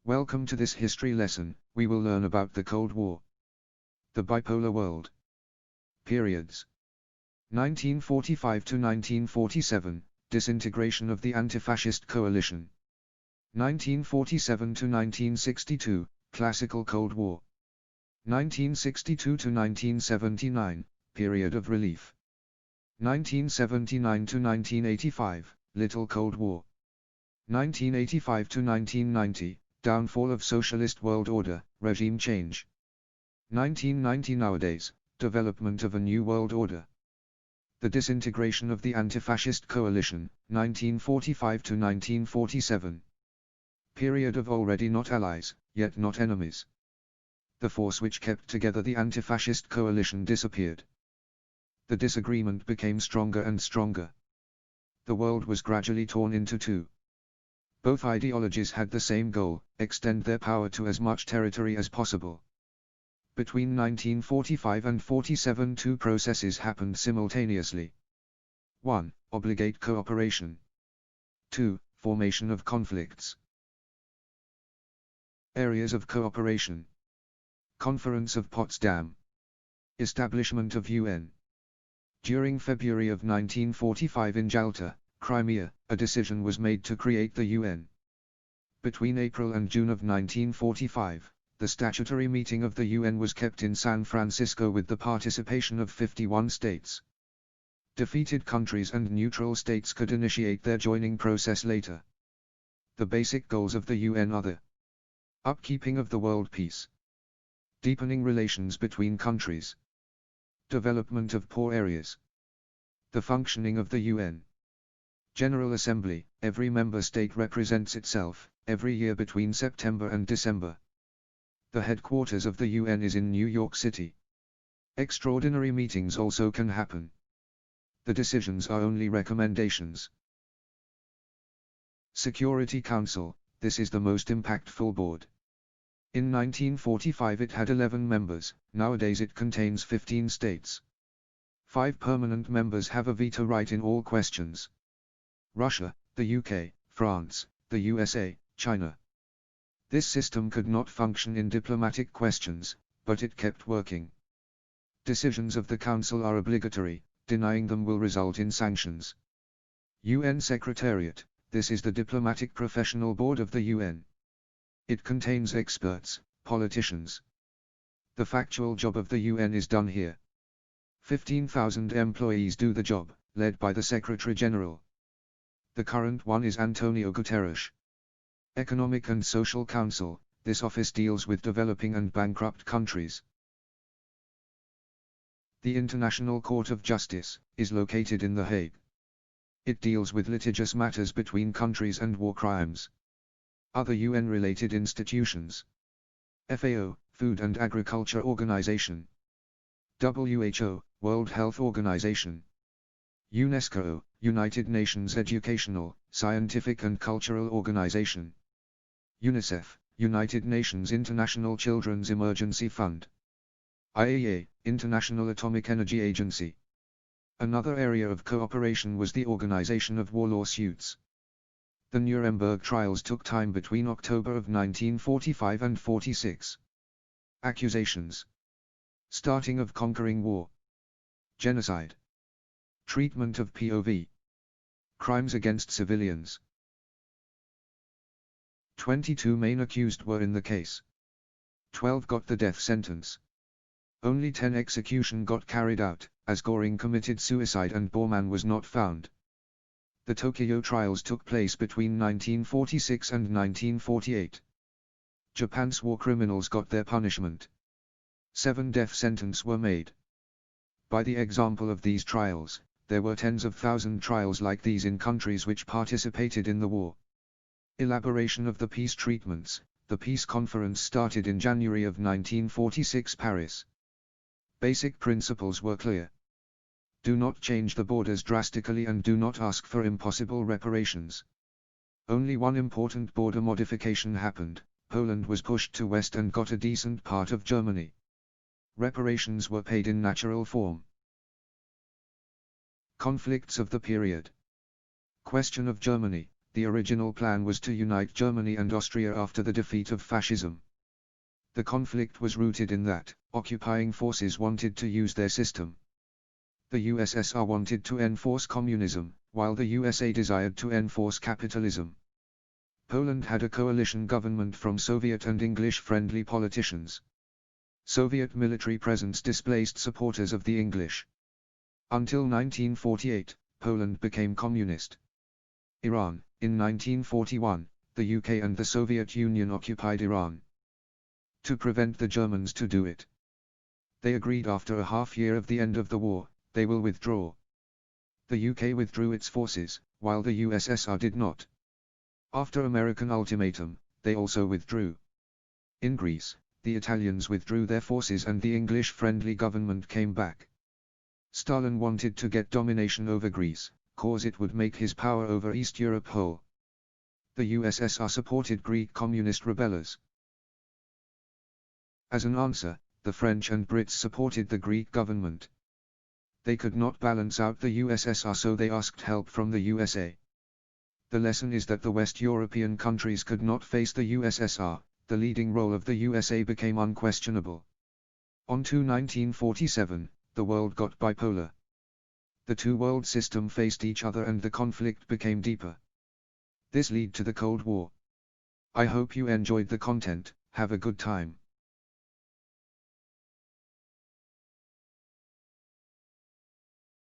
Welcome to this history lesson. We will learn about the Cold War. The bipolar world. Periods. 1945 to 1947, disintegration of the anti-fascist coalition. 1947 to 1962, classical Cold War. 1962 to 1979, period of relief. 1979 to 1985, Little Cold War. 1985 to 1990, downfall of socialist world order, regime change. 1990 nowadays, development of a new world order. The disintegration of the anti-fascist coalition, 1945 to 1947. Period of already not allies, yet not enemies. The force which kept together the anti-fascist coalition disappeared. The disagreement became stronger and stronger. The world was gradually torn into two. Both ideologies had the same goal, extend their power to as much territory as possible. Between 1945 and 47 two processes happened simultaneously. 1. Obligate cooperation. 2. Formation of conflicts. Areas of cooperation. Conference of Potsdam. Establishment of UN. During February of 1945 in Jalta, Crimea, a decision was made to create the UN. Between April and June of 1945, the statutory meeting of the UN was kept in San Francisco with the participation of 51 states. Defeated countries and neutral states could initiate their joining process later. The basic goals of the UN are the upkeeping of the world peace, deepening relations between countries, development of poor areas, the functioning of the UN. General Assembly, every member state represents itself, every year between September and December. The headquarters of the UN is in New York City. Extraordinary meetings also can happen. The decisions are only recommendations. Security Council, this is the most impactful board. In 1945 it had 11 members, nowadays it contains 15 states. 5 permanent members have a veto right in all questions. Russia, the UK, France, the USA, China. This system could not function in diplomatic questions, but it kept working. Decisions of the Council are obligatory, denying them will result in sanctions. UN Secretariat, this is the diplomatic professional board of the UN. It contains experts, politicians. The factual job of the UN is done here. 15,000 employees do the job, led by the Secretary General. The current one is Antonio Guterres. Economic and Social Council, this office deals with developing and bankrupt countries. The International Court of Justice is located in The Hague. It deals with litigious matters between countries and war crimes. Other UN-related institutions. FAO, Food and Agriculture Organization. WHO, World Health Organization. UNESCO, United Nations Educational, Scientific and Cultural Organization. UNICEF, United Nations International Children's Emergency Fund. IAEA, International Atomic Energy Agency. Another area of cooperation was the organization of war lawsuits. The Nuremberg trials took time between October of 1945 and 46. Accusations. Starting of conquering war. Genocide. Treatment of POV. Crimes against civilians. 22 main accused were in the case. 12 got the death sentence. Only 10 execution got carried out, as Göring committed suicide and Bormann was not found. The Tokyo trials took place between 1946 and 1948. Japan's war criminals got their punishment. 7 death sentences were made. By the example of these trials, there were tens of thousands trials like these in countries which participated in the war. Elaboration of the peace treatments. The peace conference started in January of 1946 Paris. Basic principles were clear. Do not change the borders drastically and do not ask for impossible reparations. Only one important border modification happened. Poland was pushed to west and got a decent part of Germany. Reparations were paid in natural form. Conflicts of the period. Question of Germany. The original plan was to unite Germany and Austria after the defeat of fascism. The conflict was rooted in that occupying forces wanted to use their system. The USSR wanted to enforce communism, while the USA desired to enforce capitalism. Poland had a coalition government from Soviet and English-friendly politicians. Soviet military presence displaced supporters of the English. Until 1948, Poland became communist. Iran. In 1941, the UK and the Soviet Union occupied Iran. To prevent the Germans to do it, they agreed after a half year of the end of the war, they will withdraw. The UK withdrew its forces, while the USSR did not. After American ultimatum, they also withdrew. In Greece, the Italians withdrew their forces and the English-friendly government came back. Stalin wanted to get domination over Greece, cause it would make his power over East Europe whole. The USSR supported Greek communist rebellers. As an answer, the French and Brits supported the Greek government. They could not balance out the USSR, so they asked help from the USA. The lesson is that the West European countries could not face the USSR, the leading role of the USA became unquestionable. On to 1947, the world got bipolar. The two world system faced each other and the conflict became deeper. This led to the Cold War. I hope you enjoyed the content, have a good time.